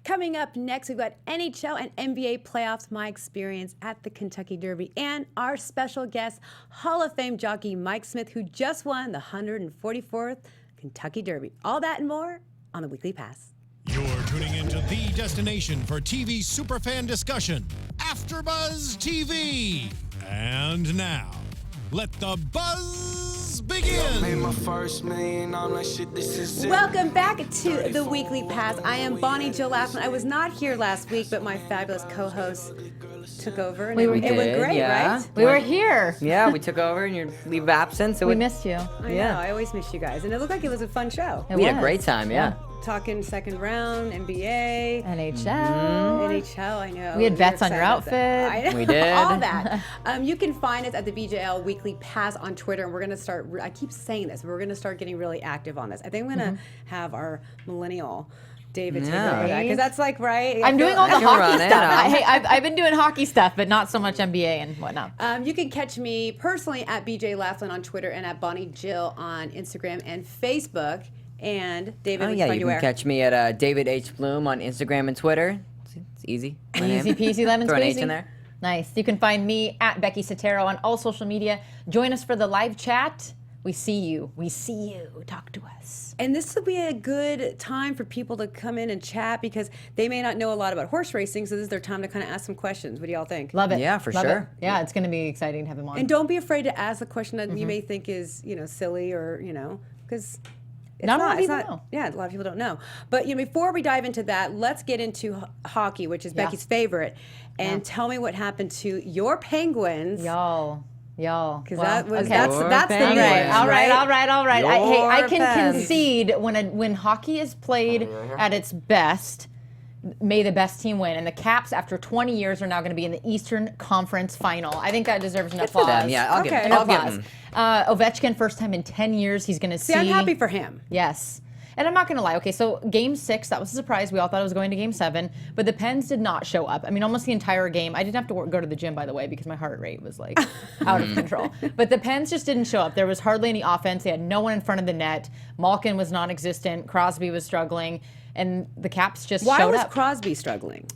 Coming up next, we've got NHL and NBA playoffs, my experience at the Kentucky Derby, and our special guest, Hall of Fame jockey Mike Smith, who just won the 144th Kentucky Derby. All that and more on the Weekly Pass. You're tuning into the destination for TV superfan discussion, AfterBuzz TV. And now, let the buzz begin. Welcome back to the Weekly Pass. I am Bonnie Jill Laflin. I was not here last week, but my fabulous co-host took over, and it went great, right? We were here. Yeah, we took over in your leave of absence. So we missed you. I know, I always miss you guys. And it looked like it was a fun show. We had a great time, yeah. Talking second round, NBA, NHL. I know. We had bets on your outfit. We did. All that. You can find us at the BJL Weekly Pass on Twitter, and we're going to start, I keep saying this, but we're going to start getting really active on this. I think we're going to have our millennial David take over that, because that's like, right? I'm doing all the hockey stuff. Hey, I've been doing hockey stuff, but not so much NBA and whatnot. You can catch me personally at BJ Laflin on Twitter and at Bonnie Jill on Instagram and Facebook. And David, you can catch me at David H. Bloom on Instagram and Twitter. It's easy. Easy peasy lemon Throw an squeezy. H in there. Nice. You can find me at Becky Sotero on all social media. Join us for the live chat. We see you. We see you. Talk to us. And this will be a good time for people to come in and chat, because they may not know a lot about horse racing, so this is their time to kind of ask some questions. What do y'all think? Love it. Yeah, for Love sure. It. Yeah, it's going to be exciting to have him on. And don't be afraid to ask a question that you may think is, silly or, because... Not a lot of people know. Yeah, a lot of people don't know. But before we dive into that, let's get into hockey, which is Becky's favorite, and tell me what happened to your Penguins. Y'all. Because Well, that's the news, All right. I can Pens. concede when hockey is played at its best, may the best team win. And the Caps, after 20 years, are now going to be in the Eastern Conference Final. I think that deserves an applause. Them. Yeah, I'll give them. Ovechkin, first time in 10 years, he's going to see. I'm happy for him. Yes. And I'm not going to lie. Okay, so Game 6, that was a surprise. We all thought it was going to Game 7. But the Pens did not show up. I mean, almost the entire game. I didn't have to go to the gym, by the way, because my heart rate was, like, out of control. But the Pens just didn't show up. There was hardly any offense. They had no one in front of the net. Malkin was non-existent. Crosby was struggling. And the Caps just showed up. Why was Crosby struggling?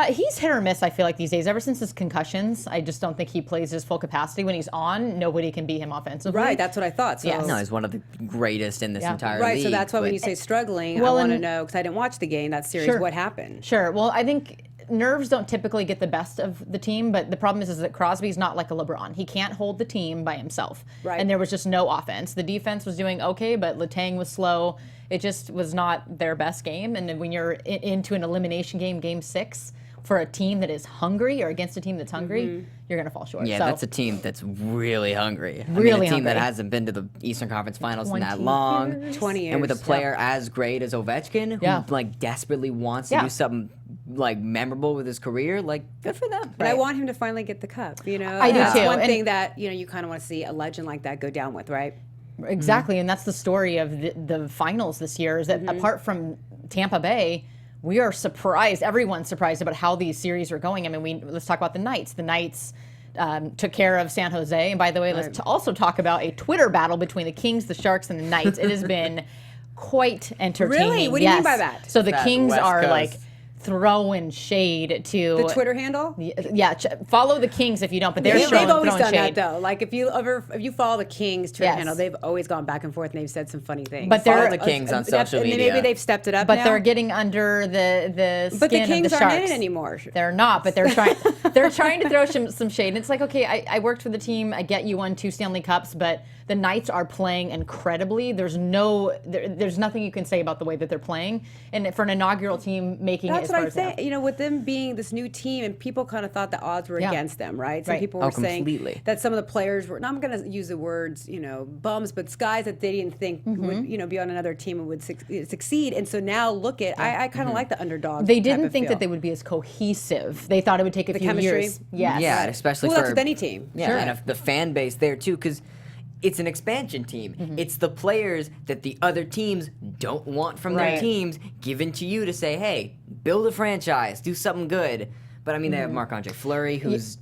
He's hit or miss, I feel like, these days. Ever since his concussions, I just don't think he plays his full capacity. When he's on, nobody can beat him offensively. Right, that's what I thought. So. Yes. No, he's one of the greatest in this entire league. Right, so that's why when you say struggling, I want to know, because I didn't watch the game, that series, what happened? Sure. Well, I think nerves don't typically get the best of the team, but the problem is that Crosby's not like a LeBron. He can't hold the team by himself. Right. And there was just no offense. The defense was doing okay, but Letang was slow. It just was not their best game. And when you're into an elimination game, Game 6, for a team that is hungry or against a team that's hungry, you're going to fall short. Yeah, so, that's a team that's really hungry. Really a team hungry. that hasn't been to the Eastern Conference Finals in that long. 20 years. And with a player as great as Ovechkin, who like desperately wants to do something like memorable with his career, like good for them. And I want him to finally get the cup. I do that's too. one thing that you kind of want to see a legend like that go down with, right? Exactly, and that's the story of the finals this year, is that apart from Tampa Bay, we are surprised. Everyone's surprised about how these series are going. I mean, let's talk about the Knights. The Knights took care of San Jose. And by the way, let's also talk about a Twitter battle between the Kings, the Sharks, and the Knights. It has been quite entertaining. Really? What do you mean by that? So the Kings West are Coast. like throwing shade to The Twitter handle? Yeah, follow the Kings if you don't, but they're They've always throwing done shade. that, though. Like, if you follow the Kings Twitter handle, they've always gone back and forth, and they've said some funny things. But Follow they're the Kings on social media. Maybe they've stepped it up But now. they're getting under the skin But the Kings of the aren't Sharks. in it anymore. They're not, but they're trying. They're trying to throw some shade. And it's like, okay, I worked for the team. I get you won 2 Stanley Cups, but the Knights are playing incredibly. There's nothing you can say about the way that they're playing. And for an inaugural team making That's it as what far I'm as they saying. have. With them being this new team, and people kind of thought the odds were against them, right? Some people were saying completely. that some of the players were, and I'm going to use the words, bums, but guys that they didn't think would, be on another team and would succeed. And so now look at, I kind of like the underdog. They didn't think that they would be as cohesive. They thought it would take a few chemistry? years. Yes. Yeah, especially Well, for that's with any team. Yeah, and the fan base there too, because it's an expansion team. It's the players that the other teams don't want from their teams given to you to say, hey, build a franchise, do something good. But I mean, they have Marc-Andre Fleury, who's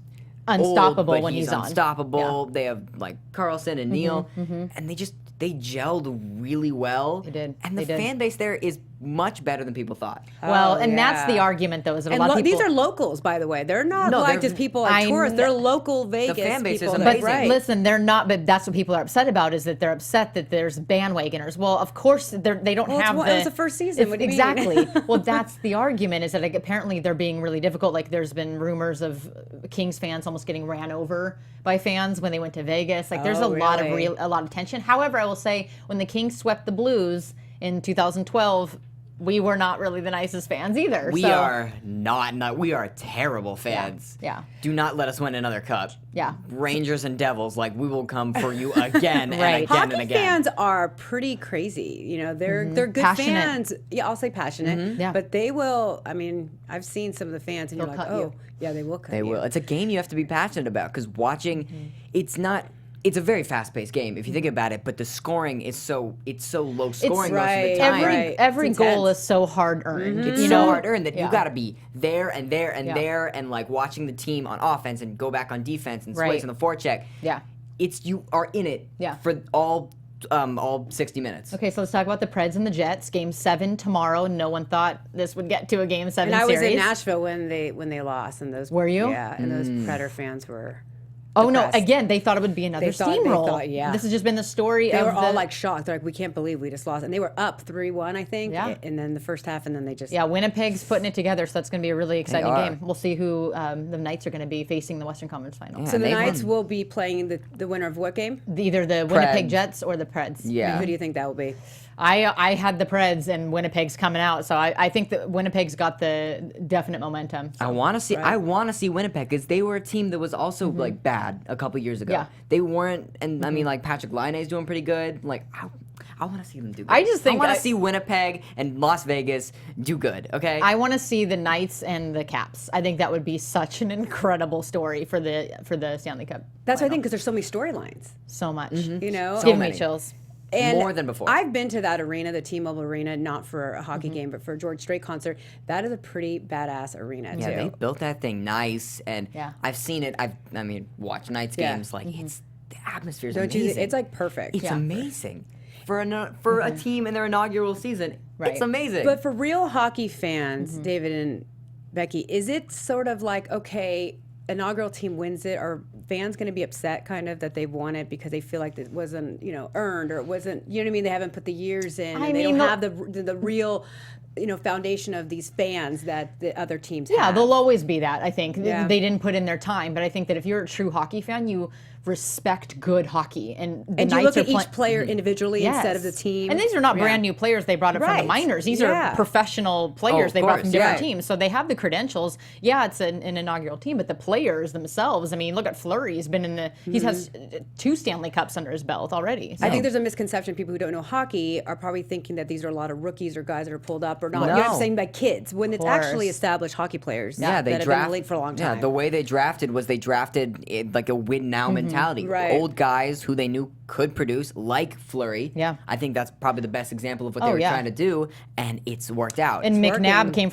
unstoppable old, but when he's on. unstoppable. They have like Carlson and Neal, and they gelled really well. They did. And They the did. fan base there is much better than people thought. Well, Oh, and that's the yeah. argument, though, is that a And lot of people. these are locals, by the way. They're not No, like they're- just people like I tourists. kn- They're local Vegas fan base is people. amazing. But listen, they're not. But that's what people are upset about, is that they're upset that there's bandwagoners. Well, of course they don't Well, have it was the first season. What do you mean? exactly. Well, that's the argument, is that like, apparently they're being really difficult. Like there's been rumors of Kings fans almost getting ran over by fans when they went to Vegas. Like there's Oh, really? a lot of tension. However, I will say when the Kings swept the Blues in 2012. We were not really the nicest fans either. We so, are not. We are terrible fans. Yeah. Do not let us win another cup. Yeah. Rangers and Devils, like we will come for you again and Right. again Hockey and again. fans are pretty crazy. You know, they're good Passionate. fans. Yeah, I'll say passionate. Yeah. But they will. I mean, I've seen some of the fans, and They'll you're like, cut you. oh, yeah, they will cut They you. will. It's a game you have to be passionate about because watching, it's not. It's a very fast-paced game if you think about it, but the scoring is so low scoring most of right. the time. Right. Every It's goal intense. is so hard earned. It's You so know? hard earned that Yeah. you got to be there and there and Yeah. there and like watching the team on offense and go back on defense and switch Right. on the forecheck. Yeah. It's you are in it Yeah. for all 60 minutes. Okay, so let's talk about the Preds and the Jets. Game 7 tomorrow. No one thought this would get to a Game 7 And I series. was in Nashville when they lost, and those Were you? Yeah, and those Predator fans were. Oh no! depressed. Again, they thought it would be another They thought- steamroll. yeah. This has just been the story. They of were all the- like shocked. They're like, we can't believe we just lost, and they were up 3-1, I think. Yeah. And then the first half, and then they just. Yeah, Winnipeg's putting it together, so that's going to be a really exciting are. game. We'll see who the Knights are going to be facing in the Western Conference Final. Yeah. So the they've Knights won. will be playing the winner of what game? Either the Winnipeg Preds. Jets or the Preds. Yeah. Who do you think that will be? I had the Preds and Winnipeg's coming out, so I think that Winnipeg's got the definite momentum. I want to see. I want to see Winnipeg because they were a team that was also like bad a couple years ago. Yeah. They weren't, and I mean like Patrick Laine's doing pretty good. Like I want to see them do good. I just think I want I- to see Winnipeg and Las Vegas do good. Okay. I want to see the Knights and the Caps. I think that would be such an incredible story for the Stanley Cup. That's what I final. think, because there's so many storylines. So much. You know, So Give many. me chills. And More than before. I've been to that arena, the T-Mobile Arena, not for a hockey game, but for a George Strait concert. That is a pretty badass arena yeah, too. they built that thing nice, and Yeah. I've seen it. I mean, watched Knights Yeah. games. Like it's the atmosphere is Don't you? amazing. It's like perfect. It's amazing for a team in their inaugural season. Right. It's amazing. But for real hockey fans, David and Becky, is it sort of like, okay, inaugural team wins it, are fans going to be upset kind of that they won it because they feel like it wasn't, earned, or it wasn't, you know what I mean? They haven't put the years in, I and they mean, don't have the real, foundation of these fans that the other teams Yeah, have. there'll always be that, I think. Yeah. They didn't put in their time, but I think that if you're a true hockey fan, you respect good hockey. And the And you Knights look are at each player individually instead of the team. And these are not Yeah. brand new players they brought up from the Right. minors. These Yeah. are professional players of they brought course, from different yeah. teams. So they have the credentials. Yeah, it's an inaugural team, but the players themselves, I mean, look at Fleury. He's been he has 2 Stanley Cups under his belt already. I So- think there's a misconception. People who don't know hockey are probably thinking that these are a lot of rookies or guys that are pulled up or not. You know what I'm No. saying, by kids, when it's actually course. established hockey players yeah, they that have been in the league for a long time. Yeah, the way they drafted was they drafted it like a win now mentality. Right. Old guys who they knew could produce, like Fleury. Yeah. I think that's probably the best example of what they Oh, were yeah. trying to do, and it's worked out. And It's McNabb working. came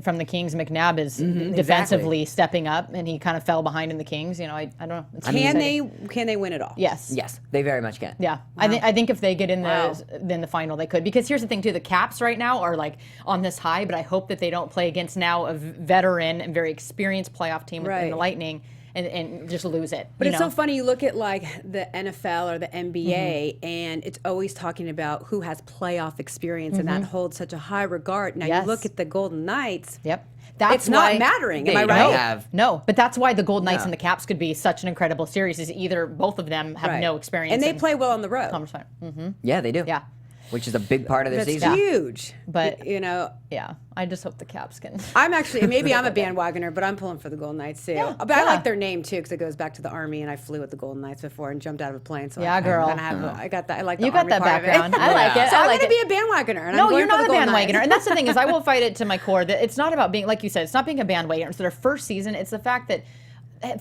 from the Kings. McNabb is defensively stepping up, and he kind of fell behind in the Kings. I don't know. It's Can exciting. they win it all? Yes. yes, they very much can. Yeah, I think if they get in Wow. the final, they could. Because here's the thing too: the Caps right now are like on this high, but I hope that they don't play against now a veteran and very experienced playoff team in Right. the Lightning and just lose it. But you it's know? so funny. You look at like the NFL or the NBA, and it's always talking about who has playoff experience, and that holds such a high regard. Now Yes. you look at the Golden Knights. Yep. That's It's not why- mattering. Am They I don't right? have- No, but that's why the Golden Knights Yeah. and the Caps could be such an incredible series. Is either both of them have Right. no experience and they in play well on the road. conference final. Yeah, they do. Yeah. which is a big part of their That's season. huge. But- you know, Yeah, I just hope the Caps can. I'm actually maybe I'm a bandwagoner, but I'm pulling for the Golden Knights too. Yeah, But I yeah. like their name too because it goes back to the Army, and I flew with the Golden Knights before and jumped out of a plane. So Yeah, girl. I got that. I like the You got Army that part of it. background. I like it. So I I'm like going to it. be a bandwagoner. And No, I'm going you're for not the a Golden bandwagoner, Knights. and that's the thing is I will fight it to my core that it's not about being like you said. It's not being a bandwagoner. It's their first season. It's the fact that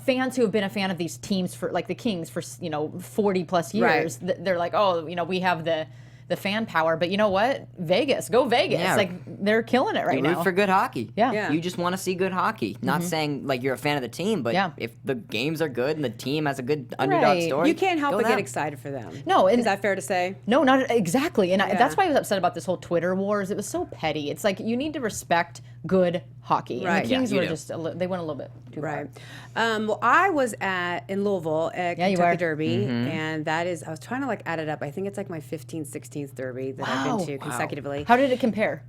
fans who have been a fan of these teams for like the Kings for 40 plus years, they're like, oh, we have the the fan power. But you know what? Vegas, go Vegas. Yeah. Like they're killing it right You now. root for good hockey. Yeah. Yeah. You just want to see good hockey. Not saying like you're a fan of the team, but Yeah. if the games are good and the team has a good underdog Right. story, You can't help go but them. get excited for them. No, and- is that fair to say? No, not exactly. And Yeah. that's why I was upset about this whole Twitter wars. It was so petty. It's like you need to respect good hockey. Right. And the Yeah, Kings you were do. just they went a little bit too Right. far. Well, I was in Louisville at Yeah, you Kentucky were. Derby, and that is, I was trying to like add it up. I think it's like my 15th, 16th Derby that I've been to consecutively. How did it compare?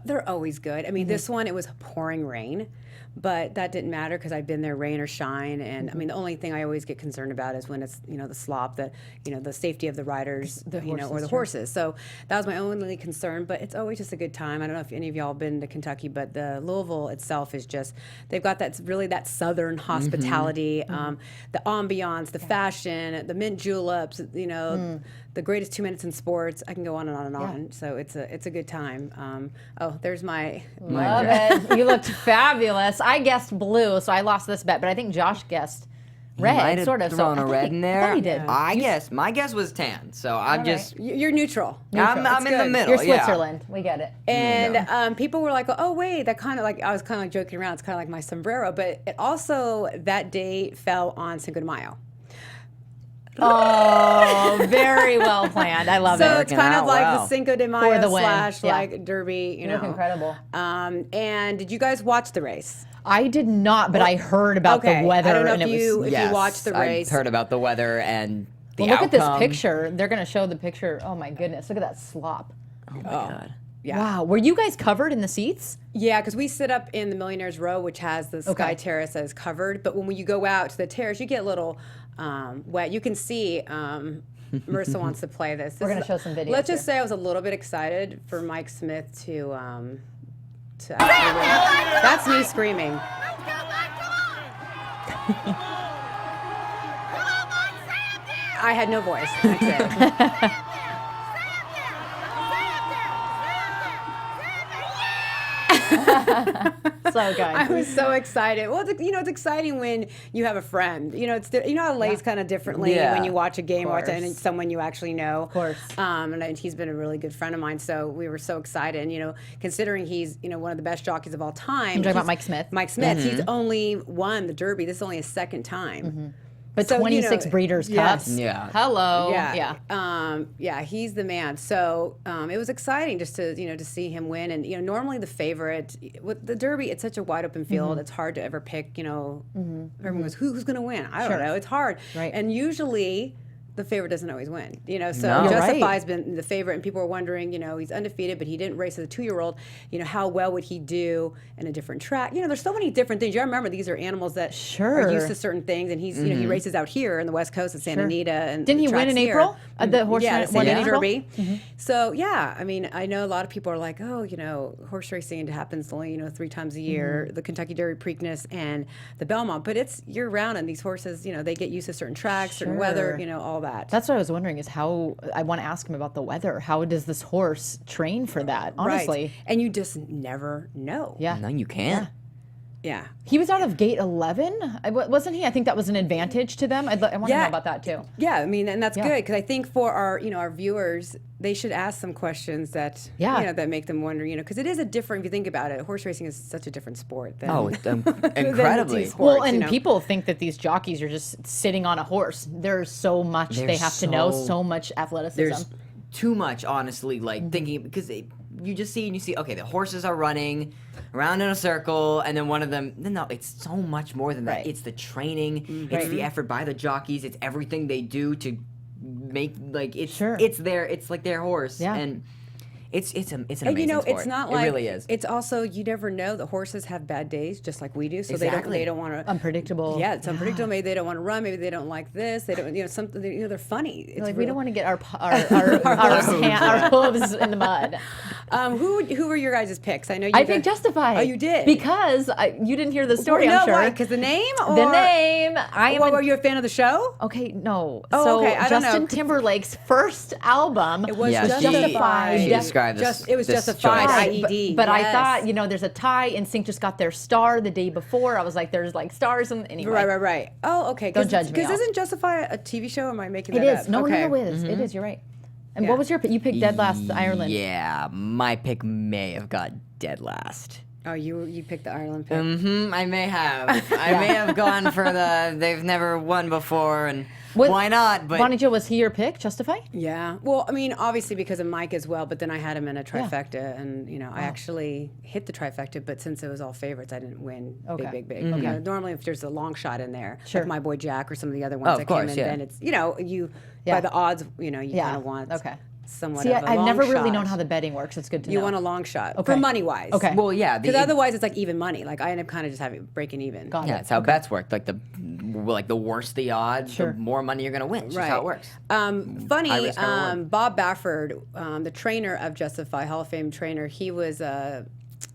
They're always good. I mean, Mm-hmm. this one, it was pouring rain, but that didn't matter because I've been there rain or shine. And I mean, the only thing I always get concerned about is when it's, the slop, the safety of the riders, or the horses. So that was my only concern, but it's always just a good time. I don't know if any of y'all been to Kentucky, but the Louisville itself is just, they've got that southern hospitality, the ambiance, the fashion, the mint juleps, the greatest 2 minutes in sports. I can go on and on and on. So it's a good time. There's my Love it. You looked fabulous. I guessed blue, so I lost this bet, but I think Josh guessed red, Might have sort of. thrown so a I red think in he- there. I thought he did. My guess was tan, so I'm just You're neutral. I'm in the middle. You're yeah. Switzerland. We get it. And people were like, "Oh wait, that kind of like," I was kind of like joking around. It's kind of like my sombrero, but it also that day fell on Cinco de Mayo, Oh, very well planned. I love so it. it's kind of out, like wow. the Cinco de Mayo the win. slash Yeah. like Derby. You look incredible. And did you guys watch the race? I did not, but I heard about Okay, the weather, I don't know and if it you was. if you watched the race. I've heard about the weather and the Well, look at this outcome. picture. They're going to show the picture. Oh my goodness! Look at that slop. Oh my god. Yeah. Wow. Were you guys covered in the seats? Yeah, because we sit up in the Millionaire's Row, which has the sky terrace that is covered. But when you go out to the terrace, you get a little wet. You can see Marissa wants to play this. We're gonna show some videos Let's just here. say I was a little bit excited for Mike Smith to actually win. That's me screaming. I had no voice. That's it. So good. I was so excited. Well, it's exciting when you have a friend. How it lays kind of differently Yeah. when you watch a game, watch it, and course. it's someone you actually know. Of course. And he's been a really good friend of mine, so we were so excited. And, considering he's, one of the best jockeys of all time. You're talking about he's- Mike Smith? Mike Smith. He's only won the Derby. This is only his second time. But So, 26 Breeders' yes. Cups. Yeah. Hello. Yeah. Yeah. He's the man. So it was exciting just to to see him win. And normally the favorite with the Derby, it's such a wide open field. It's hard to ever pick. Everyone goes, who's going to win? I don't know. It's hard. Right. And usually the favorite doesn't always win. So No. You're Justify's right. been the favorite, and people are wondering, he's undefeated, but he didn't race as a 2-year-old. How well would he do in a different track? There's so many different things. You gotta remember, these are animals that Sure. are used to certain things, and he's he races out here in the West Coast at Santa Anita. And Didn't he the win tracks in here. April? The horse yeah, ran- the won Santa in Anita April? Derby. So yeah, I know a lot of people are like, horse racing happens only 3 times a year, the Kentucky Derby, Preakness, and the Belmont, but it's year round, and these horses, they get used to certain tracks, certain weather, Sure. all that. That's what I was wondering is how I want to ask him about the weather. How does this horse train for that? Honestly. Right. And you just never know. Yeah. No, you can't. Yeah. He was out of gate 11, wasn't he? I think that was an advantage to them. I want to know about that too. Yeah, and that's Yeah. good because I think for our our viewers, they should ask some questions that that make them wonder, because it is a different. If you think about it, horse racing is such a different sport. Than, Oh, it's, than the incredibly. team sports, Well, and people think that these jockeys are just sitting on a horse. There's so much they There's have to know, so- so much athleticism. There's too much, honestly, like thinking, because you just see, okay, the horses are running around in a circle, and then one of them, no, it's so much more than that. Right. It's the training, it's the effort by the jockeys, it's everything they do to make, like, it's like their horse. Yeah. And it's an amazing And sport. it's not like it really is. It's also, you never know. The horses have bad days just like we do, so Exactly. they don't want to. Unpredictable. Yeah, it's unpredictable. Maybe they don't want to run. Maybe they don't like this. They don't, something. They're funny. It's Like we real. don't want to get our hooves in the mud. Who were your guys' picks? I know you. I think Justified. Oh, you did? Because you didn't hear the story. no, I'm sure. why? Because the name. Or, The name. I am. Well, were you a fan of the show? Okay, no. Oh, so okay, I don't know. Justin Timberlake's first album It was Yeah, Justified. she described this. It was this Justified. choice. IED. But I yes. thought, there's a tie. NSYNC just got their star the day before. I was like, there's like stars and anyway. Right. Oh, okay. Don't judge me, Because Al. isn't Justify a TV show? Or am I making It that is. up? No, okay. it is. It is. You're right. And Yeah. what was your pick? You picked dead last, Ireland. Yeah, my pick may have got dead last. Oh, you picked the Ireland pick. I may have. I may have gone for they've never won before, and What- why not? But Bonnie Jo, was he your pick? Justify? Yeah. Well, I mean, obviously because of Mike as well, but then I had him in a trifecta, and I actually hit the trifecta, but since it was all favorites, I didn't win Okay. big. You know, normally, if there's a long shot in there, Sure. like my boy Jack or some of the other ones of that course, came in, yeah. then it's you Yeah. by the odds, you Yeah. kind of want somewhat See, of a I've long never really shot. known how the betting works. It's good to You know. want a long shot Okay. for money wise. Okay. well, yeah, Because otherwise, it's like even money. Like I end up kind of just breaking even. Got yeah, it. that's how bets work. Like the worse the odds, Sure. the more money you're gonna win. It's just how it works. Funny, High risk, high reward. Bob Baffert, the trainer of Justify, Hall of Fame trainer, he was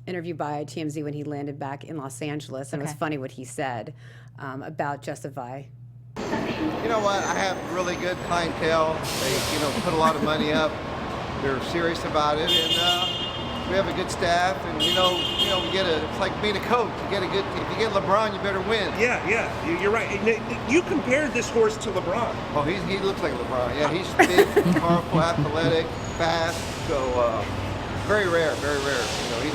interviewed by TMZ when he landed back in Los Angeles, and it was Okay. funny what he said about Justify. You know what? I have really good clientele. They, put a lot of money up. They're serious about it, and we have a good staff. And we it's like being a coach. If you get LeBron, you better win. Yeah, you're right. You compared this horse to LeBron. Oh, he looks like LeBron. Yeah, he's big, powerful, athletic, fast. So very rare, very rare.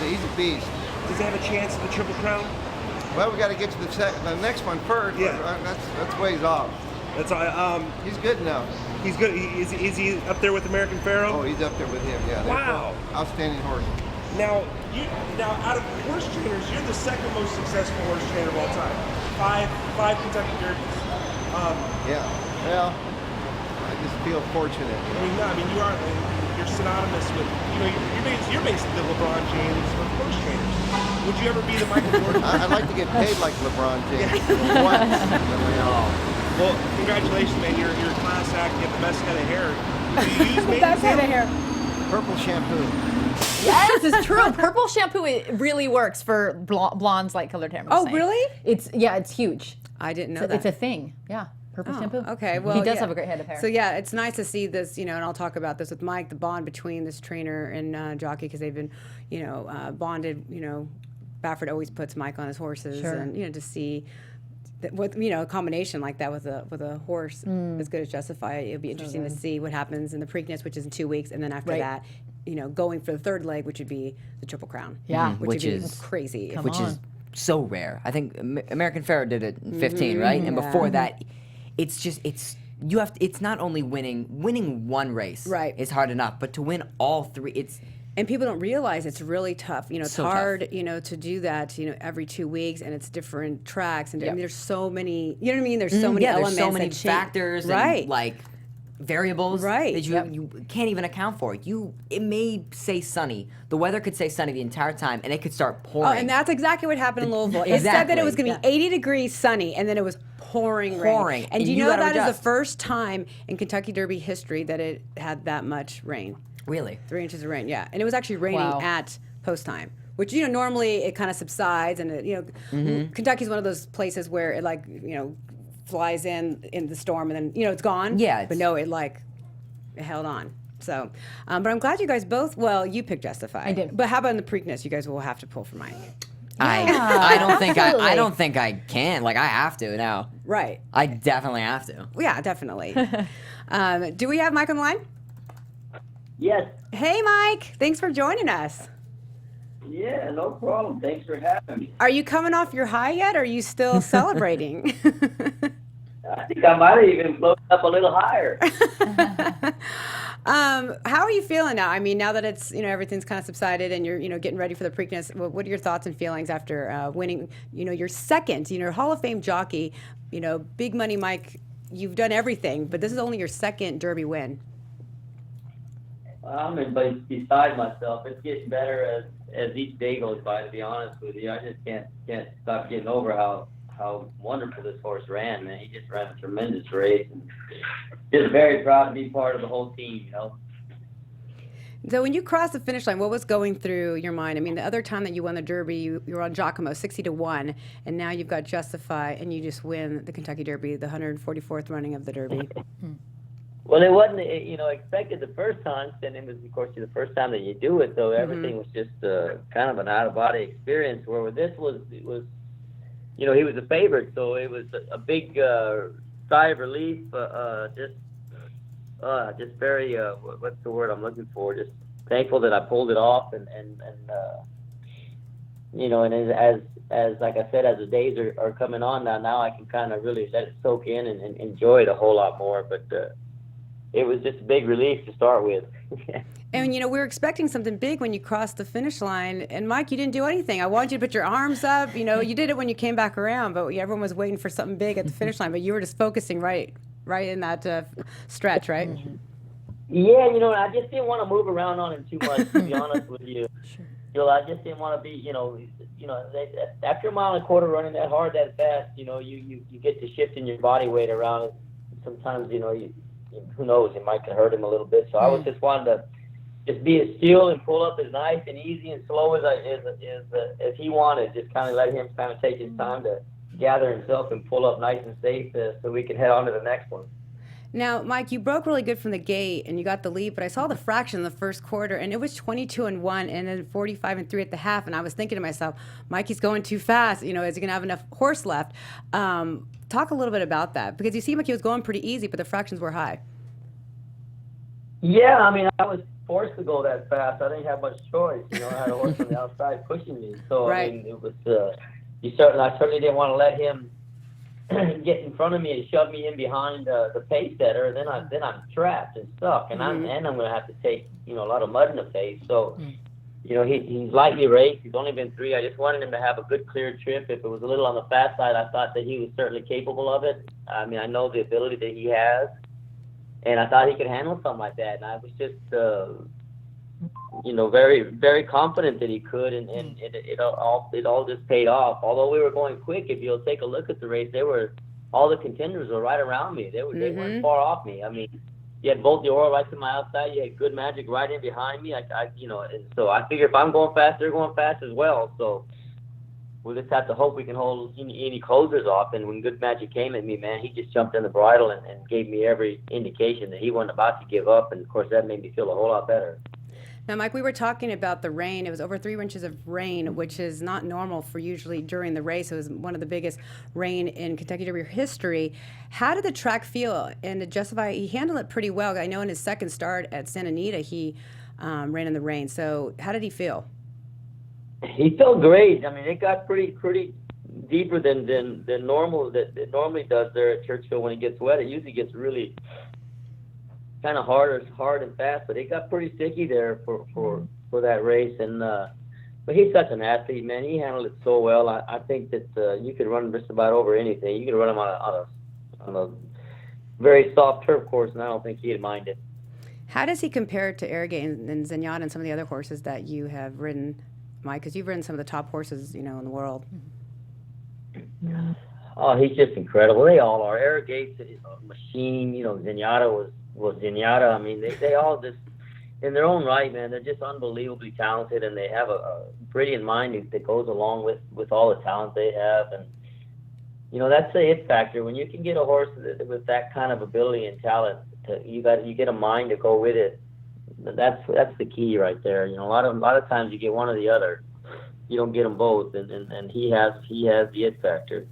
He's a beast. Does he have a chance at the Triple Crown? Well, we got to get to the next one first. Yeah. That's ways off. That's all. He's good now. He's good. Is he up there with American Pharoah? Oh, he's up there with him. Yeah. They're Wow. both outstanding horses. Now, out of horse trainers, you're the second most successful horse trainer of all time. Five Kentucky Derbies. Yeah. Well, I just feel fortunate. You are. You're synonymous with. You're basically the LeBron James of horse trainers. Would you ever be the Michael Jordan? I'd like to get paid like LeBron James once. Well, congratulations, man. You're a class act. You have the best head of hair. Do you use maiden That's tail? head of hair. Purple shampoo. Yes, it's true. Purple shampoo, it really works for blondes, light colored hair. I'm just Oh, saying. really? It's huge. I didn't know It's, that. it's a thing. Yeah, purple shampoo. Okay, well, he does yeah. have a great head of hair. So yeah, it's nice to see this, and I'll talk about this with Mike, the bond between this trainer and jockey, because they've been, bonded. Baffert always puts Mike on his horses, Sure. and to see that with a combination like that with a horse as good as Justify, it'll be interesting to see what happens in the Preakness, which is in 2 weeks, and then after Right. that, going for the third leg, which would be the Triple Crown. Yeah. which Which would be is- crazy. Come which on. is so rare. I think American Pharoah did it in 15, right? And before that, it's not only winning one race Right. is hard enough, but to win all three, And people don't realize it's really tough. It's So tough. hard, to do that, every 2 weeks, and it's different tracks, and I mean, there's so many. You know what I mean? There's so many elements, there's so many that change. factors right? and like variables Right. that you can't even account for. It may say sunny. The weather could say sunny the entire time, and it could start pouring. Oh, and that's exactly what happened in Louisville. It said that it was going to be 80 degrees sunny, and then it was pouring Pouring, rain. and do you you know gotta that is adjust. the first time in Kentucky Derby history that it had that much rain? Really? 3 inches of rain, yeah. And it was actually raining Wow. at post time, which, normally it kind of subsides, and Kentucky's one of those places where it flies in the storm, and then, it's gone. Yeah, But no, it held on. So, but I'm glad you guys both, you picked Justify. I did. But how about in the Preakness? You guys will have to pull for Mike. I don't think absolutely. I don't think I can. Like I have to now. Right. I definitely have to. Yeah, definitely. Do we have Mike on the line? Yes. Hey, Mike. Thanks for joining us. Yeah, no problem. Thanks for having me. Are you coming off your high yet, or are you still celebrating? I think I might have even floated up a little higher. How are you feeling now? I mean, now that it's, everything's kind of subsided and you're, getting ready for the Preakness, what are your thoughts and feelings after winning, your second, Hall of Fame jockey, big money, Mike, you've done everything, but this is only your second Derby win. I'm beside myself. It's getting better as each day goes by, to be honest with you. I just can't stop getting over how wonderful this horse ran, man. He just ran a tremendous race. And just very proud to be part of the whole team, So when you crossed the finish line, what was going through your mind? I mean, the other time that you won the Derby, you were on Giacomo, 60-1, and now you've got Justify, and you just win the Kentucky Derby, the 144th running of the Derby. Well, it wasn't, expected the first time, and it was, of course, the first time that you do it, so everything was just kind of an out-of-body experience, where with this it was, he was a favorite, so it was a big sigh of relief, just just very what's the word I'm looking for? Just thankful that I pulled it off, and you know, and as like I said, as the days are coming on now I can kind of really let it soak in and enjoy it a whole lot more. But it was just a big relief to start with. And, you know, we were expecting something big when you crossed the finish line. And, Mike, you didn't do anything. I wanted you to put your arms up. You know, you did it when you came back around, but everyone was waiting for something big at the finish line. But you were just focusing right in that stretch, right? Yeah, you know, I just didn't want to move around on him too much, to be honest with you. Sure. You know, I just didn't want to be, you know, after a mile and a quarter running that hard, that fast, you know, you get to shifting your body weight around. Sometimes, you know, who knows, it might hurt him a little bit. So I was just wanting to just be as still and pull up as nice and easy and slow as he wanted. Just kind of let him kind of take his time to gather himself and pull up nice and safe so we can head on to the next one. Now, Mike, you broke really good from the gate and you got the lead, but I saw the fraction in the first quarter and it was 22-1 and then 45-3 at the half. And I was thinking to myself, Mikey's going too fast. You know, is he going to have enough horse left? Talk a little bit about that, because you seemed like he was going pretty easy, but the fractions were high. Yeah, I mean, I was forced to go that fast. I didn't have much choice. You know, I had a horse on the outside pushing me. So, right. I mean, it was, I certainly didn't want to let him get in front of me and shove me in behind the pace setter. Then I'm trapped and stuck, and I'm going to have to take, you know, a lot of mud in the face. So, you know, he's lightly raced. He's only been 3. I just wanted him to have a good, clear trip. If it was a little on the fast side, I thought that he was certainly capable of it. I mean, I know the ability that he has. And I thought he could handle something like that. And I was just, you know, very, very confident that he could. And it all just paid off. Although we were going quick, if you'll take a look at the race, all the contenders were right around me. They weren't far off me. I mean, you had Bolt Dior right to my outside. You had Good Magic right in behind me. You know, and so I figure if I'm going fast, they're going fast as well. So we'll just have to hope we can hold any closers off. And when Good Magic came at me, man, he just jumped in the bridle and gave me every indication that he wasn't about to give up. And, of course, that made me feel a whole lot better. Now, Mike, we were talking about the rain. It was over 3 inches of rain, which is not normal for usually during the race. It was one of the biggest rain in Kentucky Derby history. How did the track feel? And to justify, he handled it pretty well. I know in his second start at Santa Anita, he ran in the rain. So how did he feel? He felt great. I mean, it got pretty deeper than normal. That it normally does there at Churchill when it gets wet. It usually gets really kind of hard and fast, but it got pretty sticky there for that race. And but he's such an athlete, man. He handled it so well. I think that you could run just about over anything. You could run him on a very soft turf course, and I don't think he'd mind it. How does he compare to Arrogate and Zenyatta and some of the other horses that you have ridden, Mike? Because you've ridden some of the top horses, you know, in the world. Oh, he's just incredible. They all are. Arrogate's a machine. You know, Zenyatta was Zenyatta. I mean, they all just, in their own right, man, they're just unbelievably talented, and they have a brilliant mind that goes along with all the talent they have. And, you know, that's the it factor. When you can get a horse with that kind of ability and talent, you get a mind to go with it. That's the key right there. You know, a lot of times you get one or the other. You don't get them both, and he has the it factor.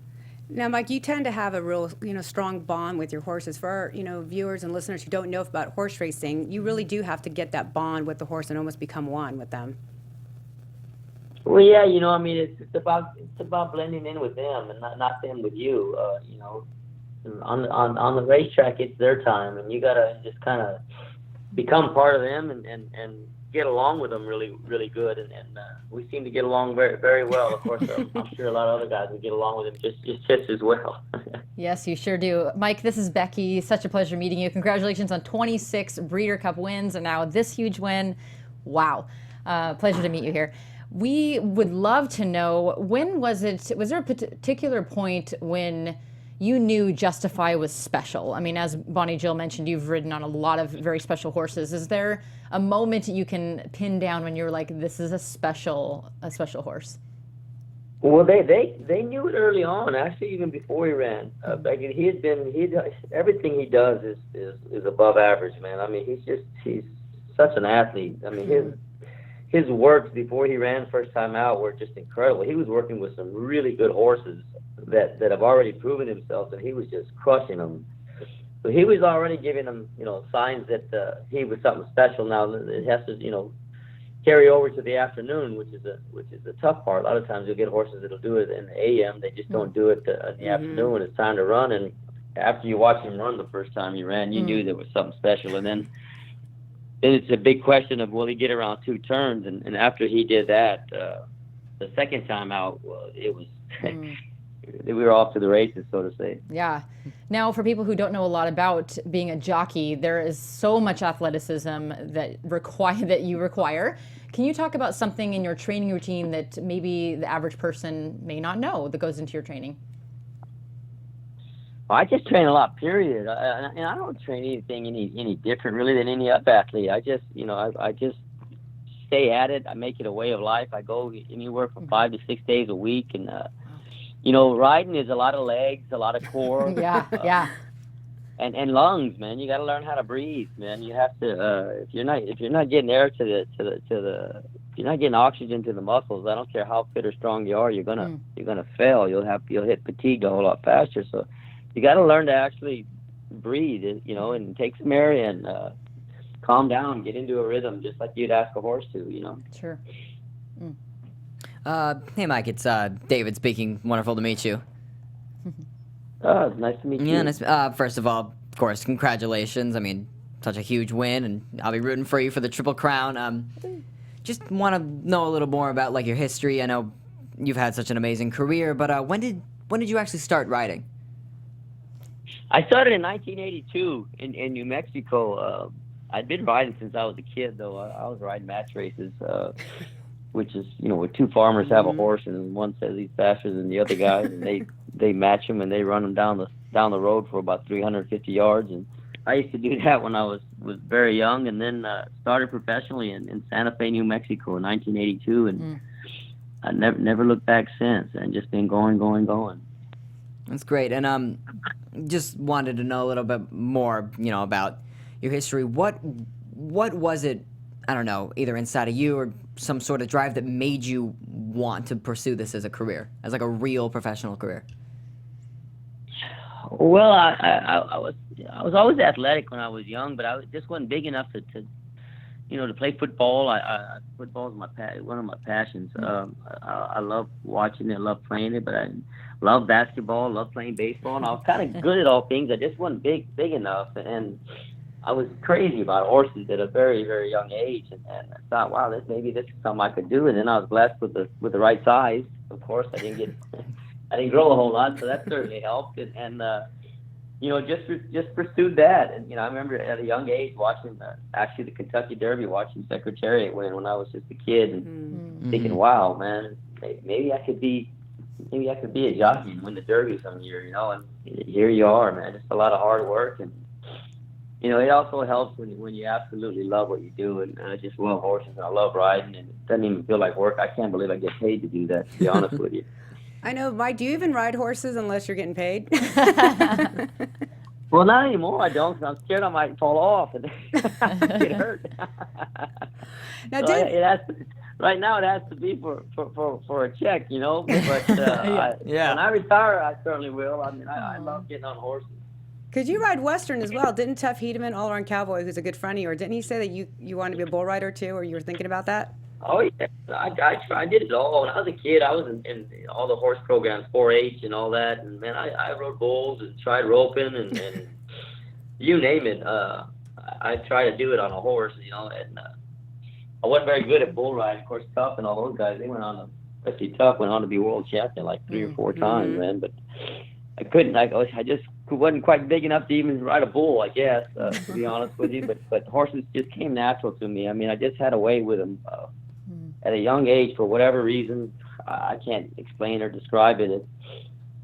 Now, Mike, you tend to have a real, you know, strong bond with your horses. For our, you know, viewers and listeners who don't know about horse racing, you really do have to get that bond with the horse and almost become one with them. Well, yeah, you know, I mean, it's about blending in with them and not them with you. You know, on the racetrack, it's their time, and you gotta just kind of become part of them and get along with them really, really good. And we seem to get along very, very well. Of course, I'm sure a lot of other guys would get along with him just as well. Yes, you sure do. Mike, this is Becky. Such a pleasure meeting you. Congratulations on 26 Breeder Cup wins and now this huge win. Wow. Pleasure to meet you here. We would love to know, was there a particular point when you knew Justify was special? I mean, as Bonnie Jill mentioned, you've ridden on a lot of very special horses. Is there a moment you can pin down when you're like, this is a special horse? Well, they knew it early on, actually, even before he ran. Everything he does is above average, man. I mean, he's such an athlete. I mean, his works before he ran first time out were just incredible. He was working with some really good horses that have already proven themselves, and he was just crushing them. So he was already giving them, signs that he was something special. Now it has to, carry over to the afternoon, which is the tough part. A lot of times you'll get horses that'll do it in the AM. They just don't do it in the afternoon when it's time to run. And after you watch him run the first time he ran, you knew there was something special. And then it's a big question of, will he get around 2 turns? And after he did that, the second time out, it was we were off to the races, so to say. Yeah. Now, for people who don't know a lot about being a jockey, there is so much athleticism that you require. Can you talk about something in your training routine that maybe the average person may not know that goes into your training? Well, I just train a lot, period. And I don't train anything any different really than any other athlete. I just, I just stay at it. I make it a way of life. I go anywhere from 5 to 6 days a week, and riding is a lot of legs, a lot of core. Yeah. And lungs, man. You got to learn how to breathe, man. You have to. If you're not getting air if you're not getting oxygen to the muscles, I don't care how fit or strong you are, you're gonna fail. You'll hit fatigue a whole lot faster. So you got to learn to actually breathe, and take some air and calm down, get into a rhythm, just like you'd ask a horse to, Sure. Hey, Mike, it's David speaking. Wonderful to meet you. It's nice to meet you. Yeah, nice. First of all, of course, congratulations. I mean, such a huge win, and I'll be rooting for you for the Triple Crown. Just want to know a little more about your history. I know you've had such an amazing career, but when did you actually start riding? I started in 1982 in New Mexico. I'd been riding since I was a kid, though. I was riding match races, which is, where 2 farmers have a horse and one says he's faster than the other guy, and they match him and they run him down the road for about 350 yards. And I used to do that when I was very young, and then started professionally in Santa Fe, New Mexico in 1982, and I never looked back since, and just been going. That's great. And just wanted to know a little bit more, about your history. What was it, I don't know, either inside of you or some sort of drive that made you want to pursue this as a career, as a real professional career? Well, I was always athletic when I was young, but I just wasn't big enough to play football. Football is one of my passions. I love watching it, love playing it, but I love basketball, love playing baseball, and I was kind of good at all things. I just wasn't big enough, and I was crazy about horses at a very, very young age, and I thought, wow, maybe this is something I could do. And then I was blessed with the right size. Of course, I didn't grow a whole lot, so that certainly helped. And just pursued that. And I remember at a young age watching the Kentucky Derby, watching Secretariat win when I was just a kid, and thinking, wow, man, maybe I could be a jockey and win the Derby some year. And here you are, man. Just a lot of hard work, and it also helps when you absolutely love what you do. And I just love horses, and I love riding, and it doesn't even feel like work. I can't believe I get paid to do that, to be honest with you. I know, Mike, do you even ride horses unless you're getting paid? Well, not anymore. I don't, because I'm scared I might fall off and get hurt. Now, right now, it has to be for a check, But when I retire, I certainly will. I mean, I love getting on horses. Because you ride Western as well. Didn't Tuff Hedeman, all-around cowboy, who's a good friend of yours, didn't he say that you wanted to be a bull rider too, or you were thinking about that? Oh, yeah. I did it all. When I was a kid, I was in all the horse programs, 4-H and all that. And, man, I rode bulls and tried roping and you name it. I tried to do it on a horse, and I wasn't very good at bull riding. Of course, Tuff and all those guys, they went on to, especially Tuff, went on to be world champion like 3 or 4 times, man. But I couldn't. I just wasn't quite big enough to even ride a bull, I guess, to be honest with you. But horses just came natural to me. I mean, I just had a way with them. At a young age, for whatever reason, I can't explain or describe it.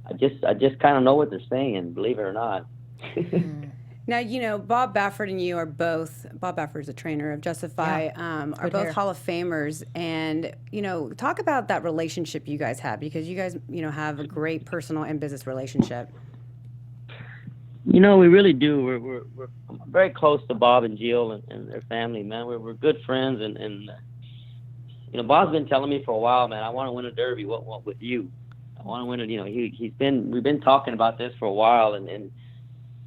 I just kind of know what they're saying, believe it or not. Now, Bob Baffert and you are both, Bob Baffert's a trainer of Justify, are both Hall of Famers. And, talk about that relationship you guys have, because you guys, have a great personal and business relationship. We really do. We're very close to Bob and Jill and their family, man. We're good friends, and Bob's been telling me for a while, man, I want to win a Derby. What with you? I want to win it. We've been talking about this for a while, and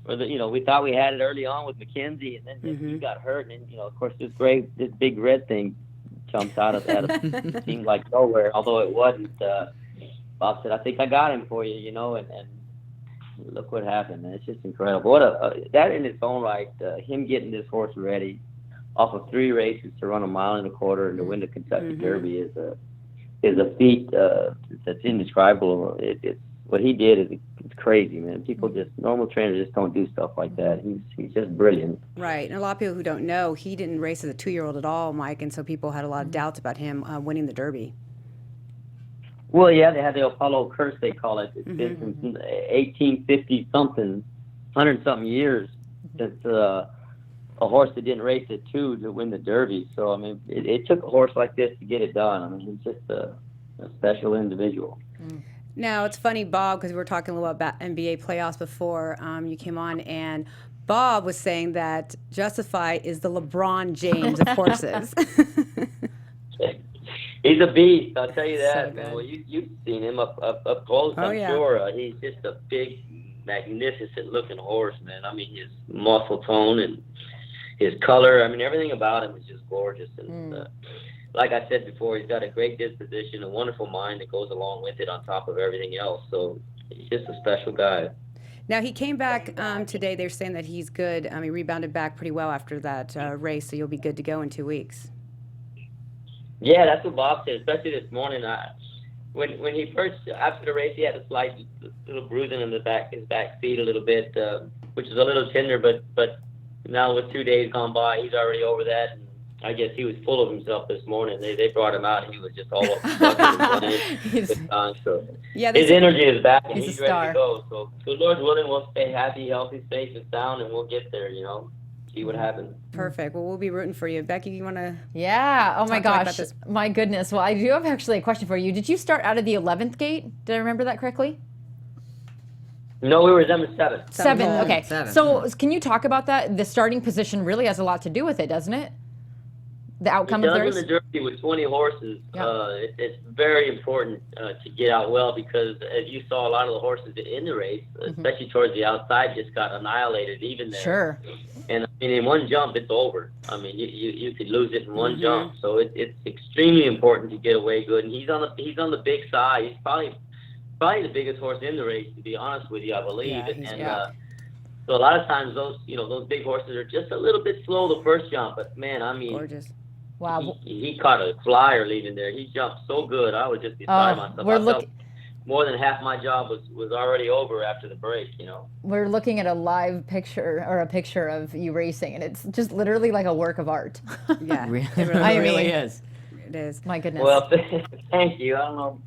we thought we had it early on with McKenzie, and then he got hurt, and of course this big red thing jumps out of it seemed like nowhere, although it wasn't. Bob said, "I think I got him for you," and look what happened, man. It's just incredible. What that in its own right, him getting this horse ready off of 3 races to run a 1.25 miles and to win the Kentucky Derby is a feat that's indescribable. It's what he did is it's crazy, man. People normal trainers just don't do stuff like that. He's just brilliant. Right, and a lot of people who don't know, he didn't race as a 2-year-old at all, Mike, and so people had a lot of doubts about him winning the Derby. Well, yeah, they had the Apollo curse, they call it. It's been since 1850 something, 100-something years since a horse that didn't race at 2 to win the Derby. So I mean, it took a horse like this to get it done. I mean, he's just a special individual. Now, it's funny, Bob, because we were talking a little about NBA playoffs before you came on, and Bob was saying that Justify is the LeBron James of horses. He's a beast, I'll tell you that, So man. good. Well, you've seen him up close, I'm yeah. sure. He's just a big, magnificent-looking horse, man. I mean, his muscle tone and his color, I mean, everything about him is just gorgeous. And like I said before, he's got a great disposition, a wonderful mind that goes along with it on top of everything else. So he's just a special guy. Now, he came back today. They're saying that he's good. He rebounded back pretty well after that race, so you'll be good to go in 2 weeks. Yeah, that's what Bob said, especially this morning. When he first, after the race, he had a slight little bruising in his back feet a little bit, which is a little tender, but now with 2 days gone by, he's already over that. And I guess he was full of himself this morning. They brought him out, and he was just all up so Yeah, his energy is back, and he's he's a ready star. to go. So, Lord willing, we'll stay happy, healthy, safe, and sound, and we'll get there, see what happens. Perfect. Well, we'll be rooting for you. Becky, you want to... Yeah. Oh my Talk about gosh. this. My goodness. Well, I do have actually a question for you. Did you start out of the 11th gate? Did I remember that correctly? No, we were number 7. Seven. Oh, Okay. 7. So can you talk about that? The starting position really has a lot to do with it, doesn't it? The outcome It of the does race? in the Derby with 20 horses. Yeah. It's very important to get out well because, as you saw, a lot of the horses in the race, especially towards the outside, just got annihilated even there. Sure. And I mean, in one jump, it's over. I mean, you could lose it in one jump. So it's extremely important to get away good. And he's on the big side. He's probably the biggest horse in the race, to be honest with you, I believe. Yeah, So a lot of times those big horses are just a little bit slow the first jump. But man, I mean. Gorgeous. Wow. He caught a flyer leaving there. He jumped so good. I was just beside myself. we're I felt more than half my job was already over after the break, We're looking at a live picture or a picture of you racing, and it's just literally like a work of art. Yeah. Really, It really, I really mean- is. it is. My goodness. Well, thank you. I don't know.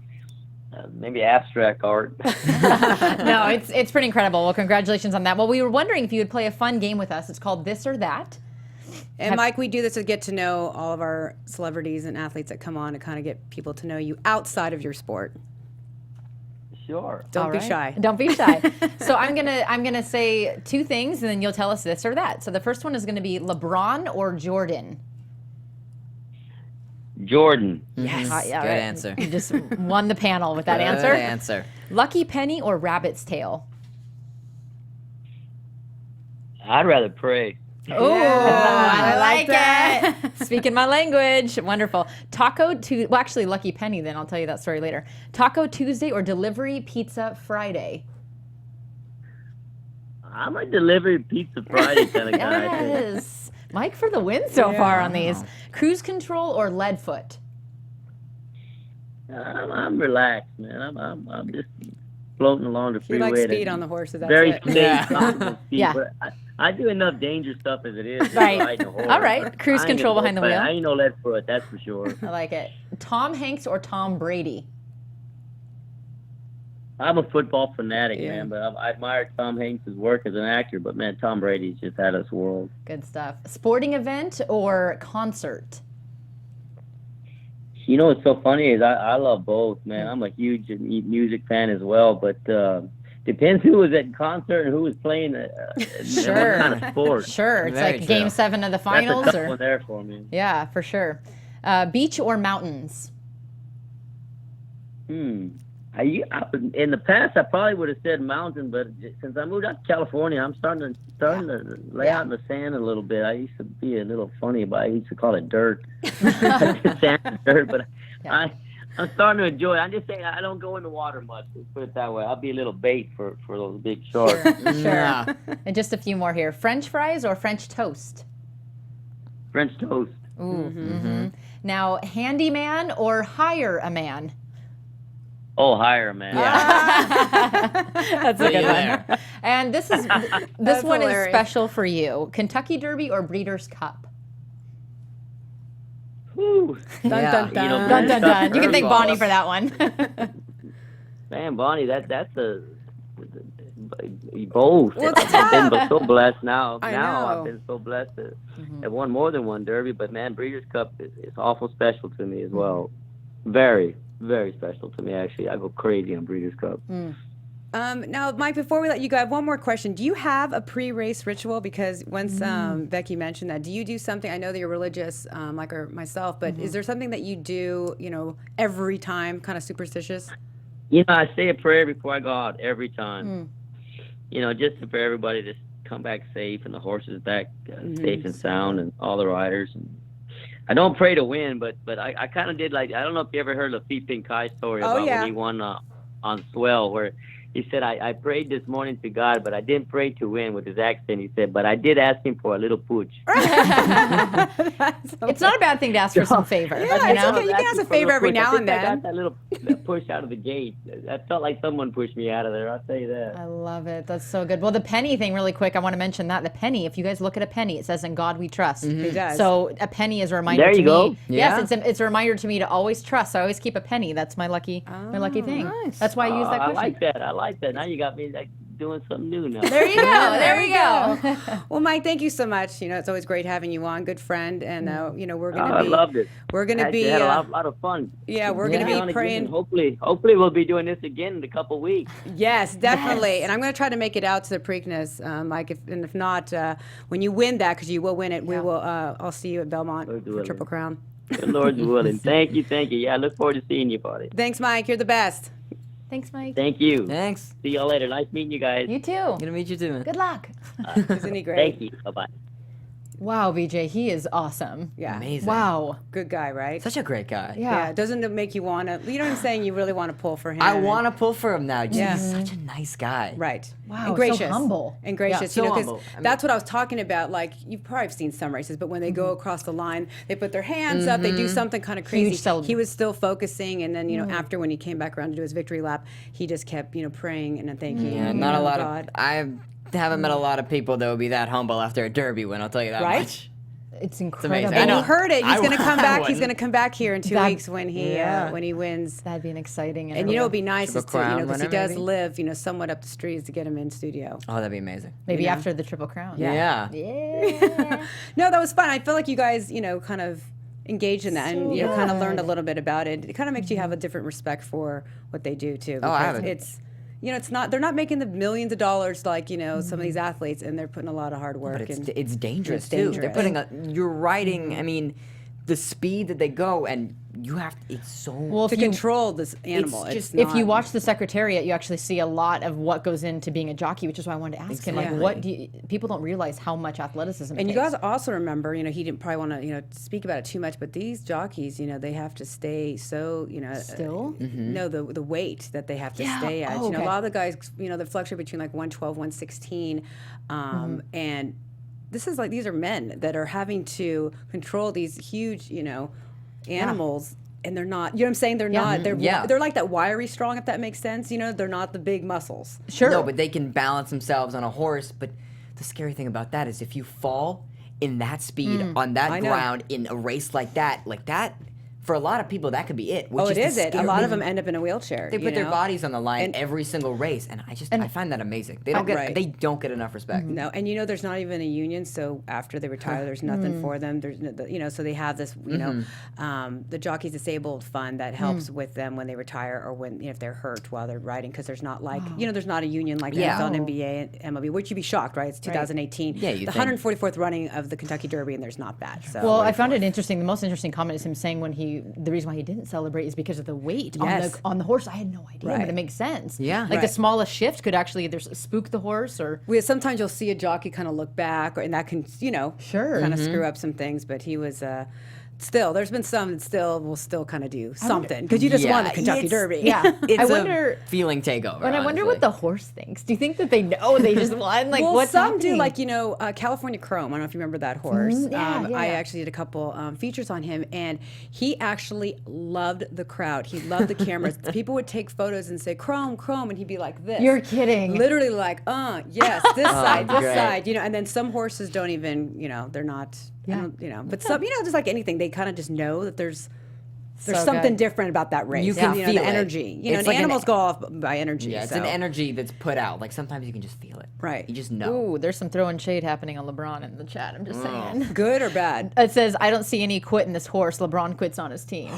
Maybe abstract art. No, it's pretty incredible. Well, congratulations on that. Well, we were wondering if you would play a fun game with us. It's called This or That. And Mike, we do this to get to know all of our celebrities and athletes that come on to kind of get people to know you outside of your sport. Sure. Don't All be right. shy. Don't be shy. So I'm gonna say 2 things, and then you'll tell us this or that. So the first one is going to be LeBron or Jordan. Jordan. Yes. Yeah, Good right. answer. You just won the panel with that Good answer. answer. Lucky Penny or Rabbit's Tail. I'd rather pray. Oh, I like that. Speaking my language. Wonderful. Well, actually, Lucky Penny, then I'll tell you that story later. Taco Tuesday or Delivery Pizza Friday? I'm a delivery pizza Friday kind of guy. I think. Yes. Mike for the win so far on these. Cruise Control or Leadfoot? I'm relaxed, man. I'm just floating along the You freeway. like at a speed on the horses. That's very it. safe, confident speed, Yeah. but I do enough danger stuff as it is. just Right. riding a horse. All right. Cruise I ain't control gonna behind the go wheel. fast. I ain't no lead foot, that's for sure. I like it. Tom Hanks or Tom Brady? I'm a football fanatic, Yeah. man, but I admire Tom Hanks' work as an actor. But man, Tom Brady's just out of this world. Good stuff. Sporting event or concert? You know what's so funny is I love both, man. I'm a huge music fan as well, but depends who was at concert and who was playing. Sure. What kind of sport. Sure. It's Very like true. Game 7 of the That's finals. a tough one there for me. Yeah, for sure. Beach or mountains? In the past, I probably would have said mountain, but since I moved out to California, I'm starting to lay out in the sand a little bit. I used to be a little funny about it. I used to call it dirt. Sand and dirt, but I'm starting to enjoy it. I'm just saying I don't go in the water much. Let's put it that way. I'll be a little bait for those big sharks. Sure. And just a few more here. French fries or French toast? French toast. Ooh. Mm-hmm. Now, handyman or hire a man? Oh, hire, man. That's a good one. And this one hilarious. is special for you. Kentucky Derby or Breeders' Cup? Whew. Dun, dun, dun. You know, Dun, dun, dun. You can thank curveball. Bonnie for that one. Man, Bonnie, that's both. Well, I've been so blessed now. I Now know. I've been so blessed to have won more than one Derby. But man, Breeders' Cup is awful special to me as well. Very, very special to me. Actually, I go crazy on Breeders' Cup. Now, Mike, before we let you go, I have one more question. Do you have a pre-race ritual? Because once Becky mentioned that, do you do something? I know that you're religious, like myself, but is there something that you do, every time, kind of superstitious? I say a prayer before I go out every time. Just for everybody to come back safe and the horses back safe and sound and all the riders. And I don't pray to win, but I kind of did I don't know if you ever heard Laflin Pink Kai's story about when he won on Swell, where he said, I prayed this morning to God, but I didn't pray to win with his accent. He said, but I did ask him for a little pooch. It's not a bad thing to ask for some favor. Yeah, it's okay. You can ask a favor every now and I then. got that little push out of the gate. That felt like someone pushed me out of there. I'll tell you that. I love it. That's so good. Well, the penny thing, really quick, I want to mention that. The penny, if you guys look at a penny, it says, "In God we trust." It does. So a penny is a reminder There to you me. go. Yeah. Yes, it's a reminder to me to always trust. So I always keep a penny. That's my lucky thing. nice. That's why I use that I question. like that. Now you got me doing something new now. There you go. There we go. Well, Mike, thank you so much. It's always great having you on. Good friend, and we're gonna I be. loved it. We're gonna Actually, be. had a lot of fun. Yeah, we're gonna On be again. praying. Hopefully we'll be doing this again in a couple weeks. Yes, definitely. And I'm going to try to make it out to the Preakness, Mike. If not, when you win that, because you will win it, we will. I'll see you at Belmont Lord's for willing. Triple Crown. Good Lord's willing. Thank you. Yeah, I look forward to seeing you, buddy. Thanks, Mike. You're the best. Thanks, Mike. Thank you. Thanks. See y'all later. Nice meeting you guys. You too. Gonna meet you too, man. Good luck. Isn't he great? Thank you. Bye-bye. Wow, VJ, he is awesome. Yeah. Amazing. Wow. Good guy, right? Such a great guy. Yeah. Doesn't it make you want to, what I'm saying? You really want to pull for him. I want to pull for him now. Yeah. He's such a nice guy. Right. Wow, And so gracious. humble. And gracious. so 'cause humble. I mean- that's what I was talking about. Like, you've probably seen some races, but when they go across the line, they put their hands up, they do something kind of crazy. Huge celebration. He was still focusing, and then, after when he came back around to do his victory lap, he just kept, praying and thanking Yeah, not a lot God. of. I haven't met a lot of people that would be that humble after a Derby win. I'll tell you that Right? much. It's amazing. incredible. I And know. you heard it. He's I going to come back. He's wouldn't. going to come back here in 2 That- weeks when he wins. That'd be an exciting. And it'd be nice is Triple to, Crown because he winner, does maybe? live, somewhat up the street, is to get him in studio. Oh, that'd be amazing. maybe after the Triple Crown. Yeah. Yeah. No, that was fun. I feel like you guys, kind of engaged in that and, kind of learned a good. little bit about it. It kind of makes you have a different respect for what they do, too. Oh, I because have it. It's, they're not making the millions of dollars like, some of these athletes, and they're putting a lot of hard work. But and it's dangerous it's too. They're dangerous. putting you're riding. I mean, the speed that they go, and you have. It's so. Well, to if you control this animal. It's It's just- if you not- watch the Secretariat, you actually see a lot of what goes into being a jockey, which is why I wanted to ask him, like, Exactly. what do people don't realize how much athleticism it And you takes. guys also remember, he didn't probably want to, speak about it too much, but these jockeys, they have to stay so, Still? No, the weight that they have to stay at. Oh, A okay. lot of the guys, they fluctuate between like 112, 116, and these are men that are having to control these huge, animals. And they're not, you know what I'm saying? They're not, they're like that wiry strong, if that makes sense. They're not the big muscles. Sure. No, but they can balance themselves on a horse. But the scary thing about that is if you fall in that speed on that I know. ground in a race like that, for a lot of people that could be it. Which Oh, it the is it. A scary lot of thing. them end up in a wheelchair. They put their bodies on the line And- every single race, and I find that amazing. They don't get Right. they don't get enough respect. No, and there's not even a union, so after they retire, there's nothing for them. There's, so they have this, the Jockeys Disabled Fund that helps with them when they retire or when if they're hurt while they're riding, because there's not like, there's not a union like Yeah. NFL and NBA and MLB, which you'd be shocked, right? It's 2018. Yeah, you'd the think. 144th running of the Kentucky Derby, and there's not that. So Well, I found it interesting. The most interesting comment is him saying when he the reason why he didn't celebrate is because of the weight Yes. on the horse. I had no idea, Right. but it makes sense. Yeah. like Right. the smallest shift could actually either spook the horse or. Sometimes you'll see a jockey kind of look back, and that can, Sure. kind of screw up some things. But he was still. There's been some that still will still kind of do something because you just won the Kentucky Derby. Yeah, It's I wonder. a feeling takeover. And I wonder honestly. what the horse thinks. Do you think that they know they just won? Like well, what's some do, happening? like California Chrome. I don't know if you remember that horse. Yeah, I yeah. actually did a couple features on him, and he actually loved the crowd. He loved the cameras. People would take photos and say "Chrome, Chrome," and he'd be like this. You're kidding. Literally like, yes, this side, this great. side. And then some horses don't even, they're not. I Yeah. don't, but some, just like anything, they kind of just know that there's So something good. different about that race. You can the feel it. energy. It's And like an- animals go off by energy. Yeah, it's so. an energy that's put out. Like sometimes you can just feel it. Right. You just know. Ooh, there's some throwing shade happening on LeBron in the chat. I'm just saying. Good or bad? It says, I don't see any quit in this horse. LeBron quits on his team.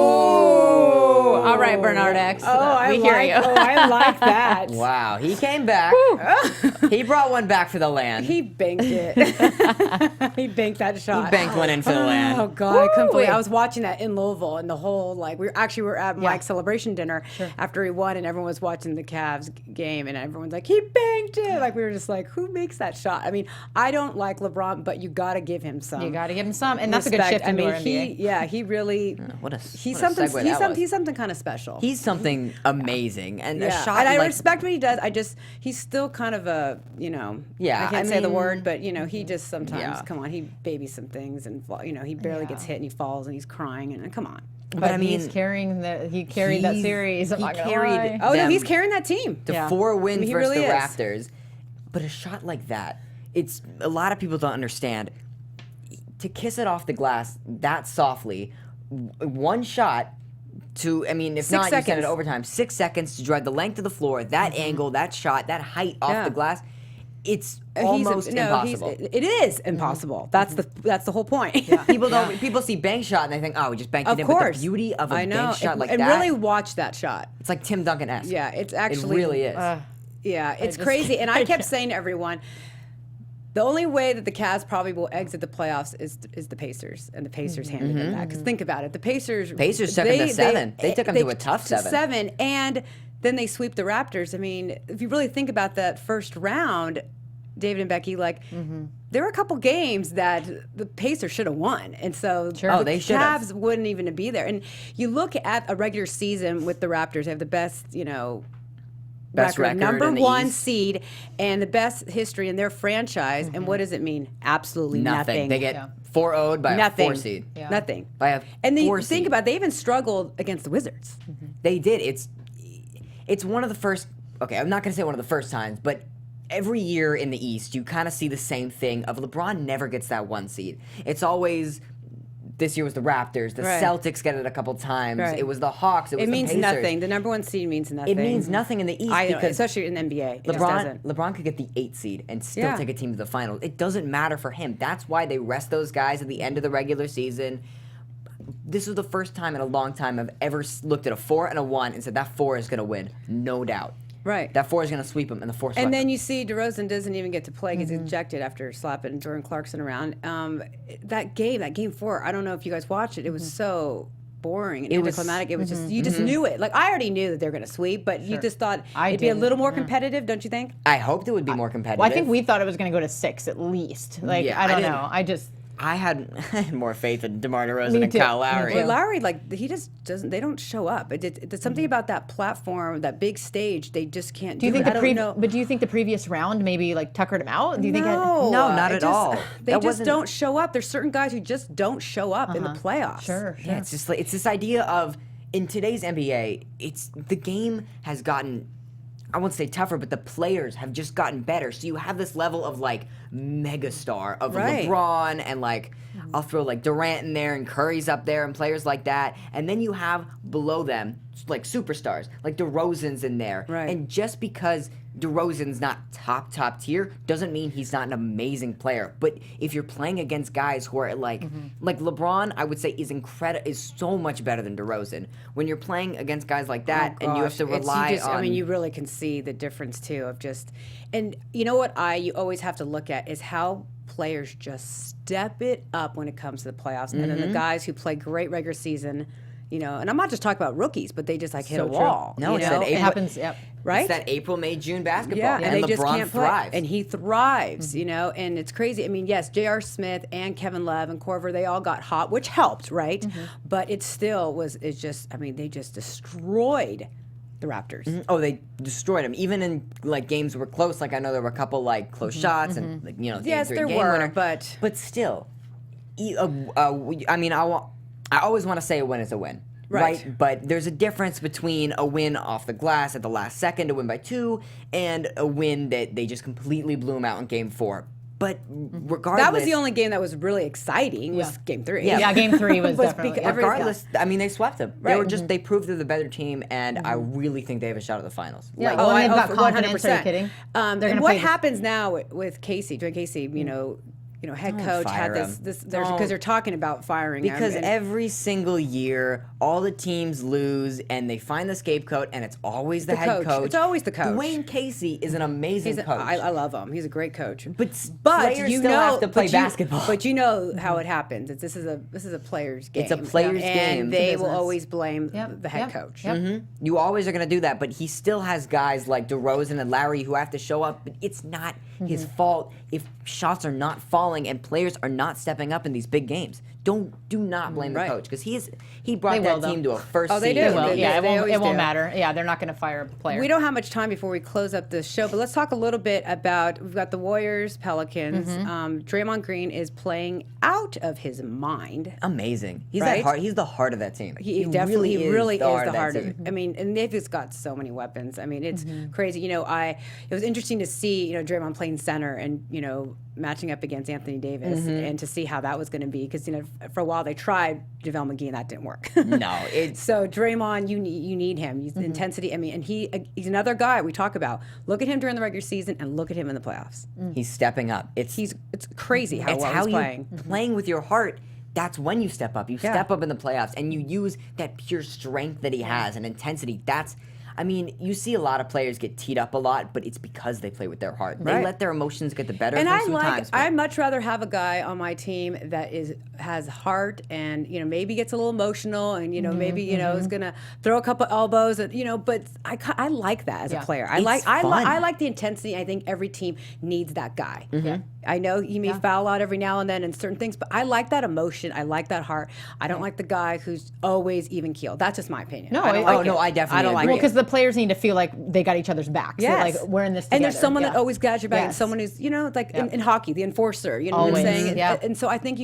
Oh, All right, Bernard X. we hear you. I like that. Wow, he came back. He brought one back for the land. He banked it. He banked that shot. He banked one in for the Oh land. God, I couldn't believe. Woo. I was watching that in Louisville, and the whole we were at Mike's celebration dinner after he won, and everyone was watching the Cavs game, and everyone's like, he banked it. Like we were just like, who makes that shot? I mean, I don't like LeBron, but you got to give him some. You got to give him some. And that's a good respect. shift into our he NBA. he really. What a He's what a something. segue He's that some. was. He's something kind of special. He's something amazing, and a Yeah, shot. and I like, respect what he does. He's still kind of a, Yeah, I can't I say the mean- word, but he just sometimes, Yeah. come on, he babies some things, and he barely gets hit, and he falls, and he's crying, and come on. But I mean, he's carrying he carried that he's- series. I'm he not gonna carried lie. Oh no, them he's carrying that team. the Yeah. 4 wins he versus really the is. Raptors. But a shot like that, it's a lot of people don't understand. To kiss it off the glass that softly, one shot to, if 6 not, you send seconds. it overtime. 6 seconds to drive the length of the floor, that angle, that shot, that height off Yeah. the glass. It's He's almost impossible. It is impossible. That's the whole point. People see bank shot and they think, oh, we just banked it Of in. course, But the beauty of a I know. bank shot like and that, really watch that shot. it's like Tim Duncan-esque. Yeah, it's actually it really is. Yeah, it's just crazy. And I kept saying to everyone, the only way that the Cavs probably will exit the playoffs is the Pacers, and the Pacers handed them that. Because think about it, the Pacers took them to 7. They took them to a tough 7. and then they sweep the Raptors. I mean, if you really think about that first round, David and Becky, there were a couple games that the Pacers should have won, and so Oh, the they should have. Cavs wouldn't even be there. And you look at a regular season with the Raptors; they have the best, Best record number in the 1 East. seed, and the best history in their franchise. And what does it mean? Absolutely nothing. They get 4-0'd by nothing. a 4 seed. Yeah. Nothing. By a And then 4 you think seed. about it, they even struggled against the Wizards. They did. It's one of the first. Okay, I'm not gonna say one of the first times, but every year in the East, you kind of see the same thing. Of LeBron never gets that 1 seed. It's always. This year was the Raptors. The Right. Celtics get it a couple times. Right. It was the Hawks. It was It the means Pacers. nothing. The number 1 seed means nothing. It means nothing in the East I know, because especially in the NBA. It just doesn't. LeBron could get the 8 seed and still Yeah. take a team to the finals. It doesn't matter for him. That's why they rest those guys at the end of the regular season. This was the first time in a long time I've ever looked at a 4 and a 1 and said that 4 is going to win, no doubt. Right. That 4 is going to sweep him, and the 4 swept And then him. you see DeRozan doesn't even get to play. Gets ejected after slapping Jordan Clarkson around. That game 4, I don't know if you guys watched it. It was so boring and It was- anticlimactic. It was just, you just knew it. Like, I already knew that they were going to sweep, but you just thought I it'd be a didn't. little more competitive, don't you think? I hoped it would be more competitive. Well, I think we thought it was going to go to 6 at least. Like, Yeah, I I don't didn't- know. I had more faith in DeMar DeRozan Me and too. Kyle Me Lowry. too. But Lowry, he just doesn't. They don't show up. There's something about that platform, that big stage. They just can't Do you think it. I don't know. But do you think the previous round maybe tuckered him out? Do you think No, No, not at all. They That just wasn't- don't show up. There's certain guys who just don't show up in the playoffs. Sure. Yeah, it's just it's this idea of in today's NBA, the game has gotten, I won't say tougher, but the players have just gotten better. So you have this level of megastar of Right. LeBron and I'll throw Durant in there and Curry's up there and players like that. And then you have below them superstars, like DeRozan's in there. Right. And just because DeRozan's not top tier doesn't mean he's not an amazing player. But if you're playing against guys who are like LeBron, I would say is so much better than DeRozan. When you're playing against guys like that and you have to rely on. I mean, you really can see the difference too of just, and you know what you always have to look at is how players just step it up when it comes to the playoffs, and then the guys who play great regular season, and I'm not just talking about rookies, but they just like hit So a true. wall. No, you it's know? that It happens. Yep. right? It's that April, May, June basketball. Yeah, and they LeBron just can't play. thrives. And he thrives, and it's crazy. I mean, yes, J.R. Smith and Kevin Love and Korver, they all got hot, which helped, right? But it still they just destroyed the Raptors. Oh, they destroyed him. Even in like games were close. Like I know there were a couple like close shots and like, the Yes, three there game were, winner. but still, I mean, I always want to say a win is a win. Right. But there's a difference between a win off the glass at the last second to win by 2 and a win that they just completely blew them out in game 4. But regardless, that was the only game that was really exciting. Was Game 3? Yeah, game 3 was Was definitely. because regardless, I mean, they swept them. They Right. were they proved they're the better team, and I really think they have a shot at the finals. Yeah, Like, well, they've got for confidence. Are you kidding? They're And gonna what play happens now with Casey? Dwayne Casey, head Don't coach fire had him. because Don't. they're talking about firing him. Because and- every single year, all the teams lose, and they find the scapegoat, and it's always the head coach. coach. It's always the coach. Dwayne Casey is an amazing he's coach. I love him. He's a great coach. but players you still know, have to play but basketball. But you know how it happens. This is a player's game. It's a player's game. and they It's a will business. always blame Yep, the head yep, coach. yep. You always are going to do that, but he still has guys like DeRozan and Larry who have to show up. But it's not his fault if shots are not falling and players are not stepping up in these big games. Do not blame the Right. coach because he brought They will, that team though. to a first Oh, they seed. do. It will. They- Yeah, they always it won't do. matter. Yeah, they're not going to fire a player. We don't have much time before we close up the show, but let's talk a little bit about we've got the Warriors, Pelicans. Draymond Green is playing out of his mind. Amazing. He's Right? that heart. He's the heart of that team. He really is the heart of that it. team. I mean, and they've just got so many weapons. I mean, it's crazy. It was interesting to see, Draymond playing center and, matching up against Anthony Davis and to see how that was going to be because, for a while they tried JaVale McGee and that didn't work. No, it's So Draymond, you need him. He's intensity. I mean, and he's another guy we talk about. Look at him during the regular season and look at him in the playoffs. he's stepping up. It's crazy how It's well how he's playing. you playing with your heart. That's when you step up. You step up in the playoffs and you use that pure strength that he has and intensity. You see a lot of players get teed up a lot, but it's because they play with their heart. They Right. let their emotions get the better And of them sometimes. I'd much rather have a guy on my team that has heart and maybe gets a little emotional and maybe is gonna throw a couple elbows and but I like that as a player. I fun. like the intensity. I think every team needs that guy. I know you may foul out every now and then in certain things, but I like that emotion. I like that heart. I don't like the guy who's always even keeled. That's just my opinion. No, I don't I- like oh, it. no, I definitely I don't agree. like Well, it. because the players need to feel like they got each other's backs. Yes. So, like, we're in this together. And there's someone that Yeah. always got your back, and Yes. someone who's, like in hockey, the enforcer. You know Always, what I'm saying? yeah. And so I think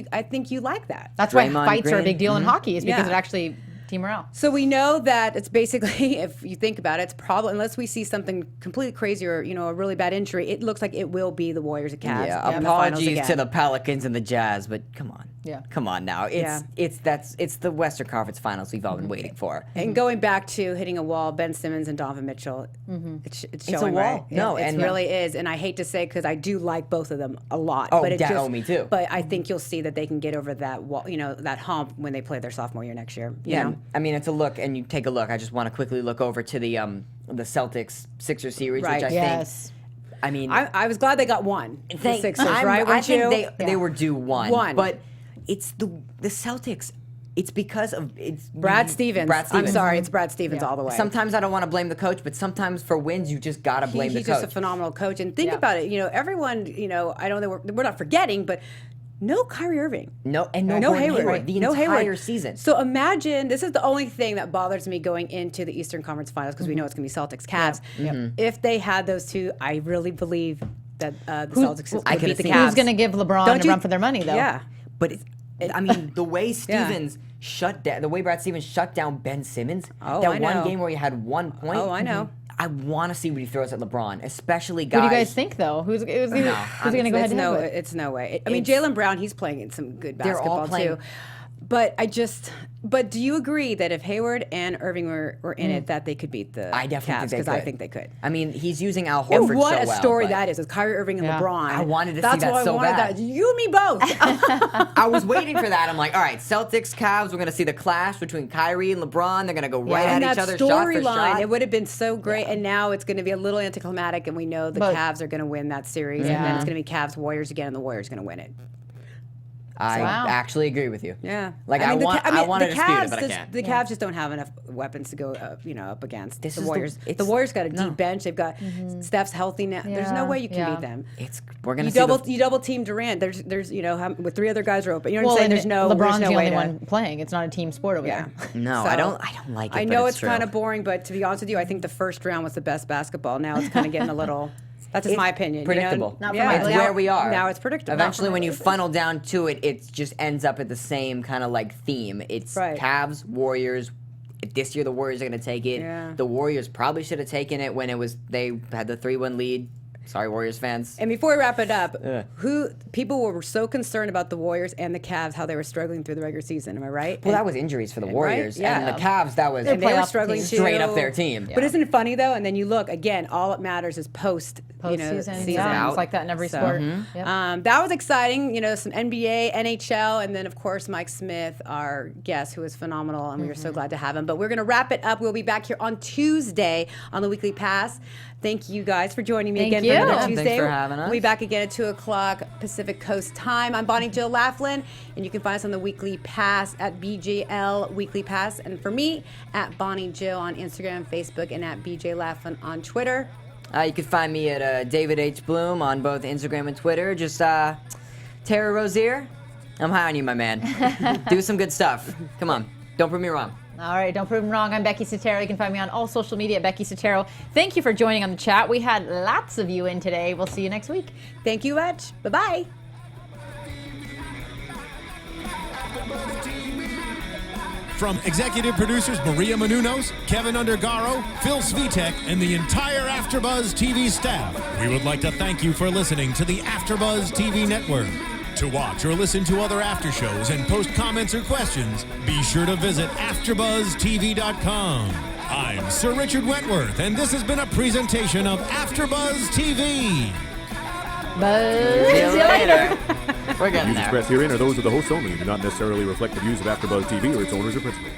you like that. That's why Draymond fights are a Green. big deal in hockey, is because Yeah. it actually team morale. So we know that it's basically, if you think about it, it's probably unless we see something completely crazy or a really bad injury, it looks like it will be the Warriors and Cavs. Yeah, in the finals apologies to again. the Pelicans and the Jazz, but come on. Yeah. Come on now. It's the Western Conference Finals we've all been waiting for. And going back to hitting a wall, Ben Simmons and Donovan Mitchell, it's showing wall. right. No, it and- really is. And I hate to say because I do like both of them a lot. Oh, but it just, me too. But I think you'll see that they can get over that wall, that hump when they play their sophomore year next year. You know? It's a look, and you take a look. I just want to quickly look over to the Celtics Sixers series, Right. which I Yes. think. I was glad they got one. The Sixers, I right? Weren't think you? they were due one. One. But it's the Celtics. It's because of Brad Stevens. Brad Stevens. I'm sorry, it's Brad Stevens Yeah. all the way. Sometimes I don't want to blame the coach, but sometimes for wins you just gotta blame the He's coach. just a phenomenal coach. And think Yeah. about it. Everyone. I know that we're not forgetting, but no Kyrie Irving. no No Gordon Hayward. Hayward, the no entire Hayward. season. So imagine, this is the only thing that bothers me going into the Eastern Conference Finals because we know it's going to be Celtics Cavs. If they had those two, I really believe that the Celtics would I beat could've the seen- Cavs. Who's going to give LeBron Don't a you- run for their money, though? Yeah. But the way Stevens shut down, the way Brad Stevens shut down Ben Simmons, Oh, that I know. one game where he had 1 point. Oh, I know. I want to see what he throws at LeBron, especially guys. Who do you guys think, though? Who's going to go head It's to head no, with? it's no way. I mean, Jalen Brown, he's playing in some good They're all basketball playing- too. But do you agree that if Hayward and Irving were in it, that they could beat the I definitely Cavs? think they Because could. I think they could. I mean, he's using Al Horford And what so a well, story but that is with Kyrie Irving and Yeah. LeBron. I wanted to see That's that why so I wanted bad. that. You and me both. I was waiting for that. I'm like, all right, Celtics, Cavs, we're going to see the clash between Kyrie and LeBron. They're going to go right and at each that other shot for storyline, shot. it would have been so great. And now it's going to be a little anticlimactic, and we know the But- Cavs are going to win that series. And then it's going to be Cavs Warriors again, and the Warriors are going to win it. I Wow. actually agree with you. Yeah, Like, mean, I want to the dispute it, Cavs but I just- can't. The Cavs just don't have enough weapons to go, up against This the is Warriors. it's- The Warriors got a no. deep bench. They've got Steph's healthy now. There's no Yeah, way you can yeah. beat them. We're going You to see you double team Durant. There's with 3 other guys are open. You know what Well, I'm saying? and There's no LeBron's there's no the way only to, one playing. It's not a team sport over Yeah. there. No, So, I don't like it. I but know it's true. kind of boring, but to be honest with you, I think the first round was the best basketball. Now it's kind of getting a little. That's just It's my opinion. predictable. You know? Not for yeah, my It's Now- where we are. Now it's predictable. Eventually, when you funnel down to it, it just ends up at the same kind of like theme. It's Right. Cavs, Warriors. This year, the Warriors are going to take it. Yeah. The Warriors probably should have taken it when they had the 3-1 lead. Sorry, Warriors fans. And before we wrap it up, Ugh. people were so concerned about the Warriors and the Cavs, how they were struggling through the regular season. Am I right? Well, that was injuries for the Warriors, Yeah. and the Cavs. That was And they were playoff struggling team. too. straight up their team. But isn't it funny though? And then you look again. All that matters is post Postseason, season. yeah, it's like that in every So, sport. Yep. That was exciting. Some NBA, NHL, and then of course Mike Smith, our guest, who is phenomenal, and we are so glad to have him. But we're going to wrap it up. We'll be back here on Tuesday on the Weekly Pass. Thank you guys for joining me Thank again you. for another Yeah, Tuesday. thanks for having us. We'll be back again at 2 o'clock Pacific Coast time. I'm Bonnie Jill Laflin, and you can find us on the Weekly Pass at BJL Weekly Pass. And for me, at Bonnie Jill on Instagram, Facebook, and at BJ Laflin on Twitter. You can find me at David H. Bloom on both Instagram and Twitter. Just Tara Rozier. I'm high on you, my man. Do some good stuff. Come on. Don't prove me wrong. All right, don't prove me wrong. I'm Becky Sotero. You can find me on all social media at Becky Sotero. Thank you for joining on the chat. We had lots of you in today. We'll see you next week. Thank you much. Bye-bye. From executive producers Maria Menounos, Keven Undergaro, Phil Svitek, and the entire AfterBuzz TV staff, we would like to thank you for listening to the AfterBuzz TV network. To watch or listen to other after shows and post comments or questions, be sure to visit AfterBuzzTV.com. I'm Sir Richard Wentworth, and this has been a presentation of AfterBuzz TV. Bye. See you later. We're getting Views there. expressed herein are those of the hosts only and do not necessarily reflect the views of AfterBuzz TV or its owners or principals.